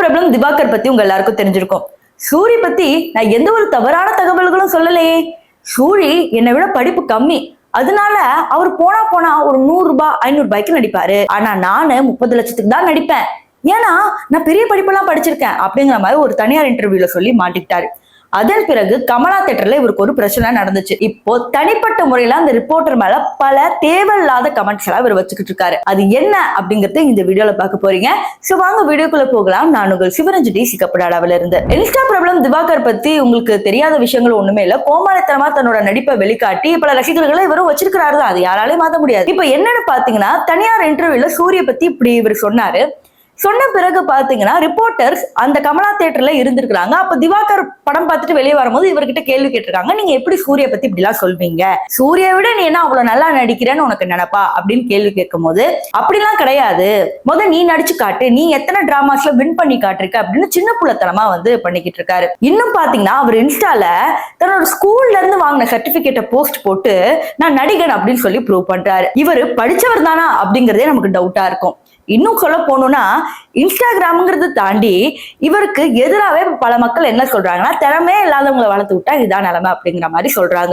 பிரபலம் திவாகர் பத்தி உங்க எல்லாருக்கும் தெரிஞ்சிருக்கும். சூரி பத்தி நான் எந்த ஒரு தவறான தகவல்களும் சொல்லலையே. சூரி என்னை விட படிப்பு கம்மி, அதனால அவர் போனா ஒரு 100 ரூபாய் 500 ரூபாய்க்கு நடிப்பாரு. ஆனா நானு 30 லட்சத்துக்கு தான் நடிப்பேன், ஏன்னா நான் பெரிய படிப்பெல்லாம் படிச்சிருக்கேன் அப்படிங்கிற மாதிரி ஒரு தனியார் இன்டர்வியூல சொல்லி மாட்டிக்கிட்டாரு. அதன் பிறகு கமலா தியேட்டர்ல இவருக்கு ஒரு பிரச்சனை நடந்துச்சு. இப்போ தனிப்பட்ட முறையில அந்த ரிப்போர்ட்டர் மேல பல தேவையில்லாத கமெண்ட்ஸ் எல்லாம் இவர் வச்சுக்கிட்டு இருக்காரு. அது என்ன அப்படிங்கறத இந்த வீடியோல பார்க்க போறீங்க. சோ வாங்க வீடியோக்குள்ள போகலாம். நான் உங்கள் சிவரஞ்சனி சிக்கப்படாடாவில இருந்து. இன்ஸ்டா பிரபலம் திவாகர் பத்தி உங்களுக்கு தெரியாத விஷயங்கள் ஒண்ணுமே இல்ல. கோமாளித்தனமா தன்னோட நடிப்பை வெளிக்காட்டி பல ரசிகர்களை இவரும் வச்சிருக்கிறாரு தான், அது யாராலையும் மாத்த முடியாது. இப்ப என்னன்னு பாத்தீங்கன்னா, தனியார் இன்டர்வியூல சூரிய பத்தி இப்படி இவர் சொன்னாரு. சொன்ன பிறகு பாத்தீங்கன்னா ரிப்போர்ட்டர்ஸ் அந்த கமலா தியேட்டர்ல இருந்திருக்காங்க. அப்ப திவாகர் படம் பார்த்துட்டு வெளியே வரும்போது இவர்கிட்ட கேள்வி கேட்டிருக்காங்க, நீங்க எப்படி சூரிய பத்தி இப்படி எல்லாம் சொல்வீங்க, சூரிய விட நீ என்ன அவ்வளவு நல்லா நடிக்கிறேன்னு உனக்கு நினைப்பா அப்படின்னு கேள்வி கேட்கும் போது, அப்படிலாம் கிடையாது, நீ நடிச்சு காட்டு, நீ எத்தனை டிராமாஸ்ல வின் பண்ணி காட்டிருக்க அப்படின்னு சின்ன புள்ளத்தனமா பண்ணிக்கிட்டு இருக்காரு. இன்னும் பாத்தீங்கன்னா அவர் இன்ஸ்டால தன்னோட ஸ்கூல்ல இருந்து வாங்கின சர்டிபிகேட்டை போஸ்ட் போட்டு நான் நடிகன் அப்படின்னு சொல்லி ப்ரூவ் பண்றாரு. இவர் படிச்சவர் தானா அப்படிங்கறதே நமக்கு டவுட்டா இருக்கும். இன்னும் சொல்ல போனோம்னா, இன்ஸ்டாகிராம்ங்கிறது தாண்டி இவருக்கு எதிராகவே பல மக்கள் என்ன சொல்றாங்கன்னா, திறமையே இல்லாதவங்களை வளர்த்து விட்டா இதான் நிலைமை அப்படிங்கிற மாதிரி சொல்றாங்க.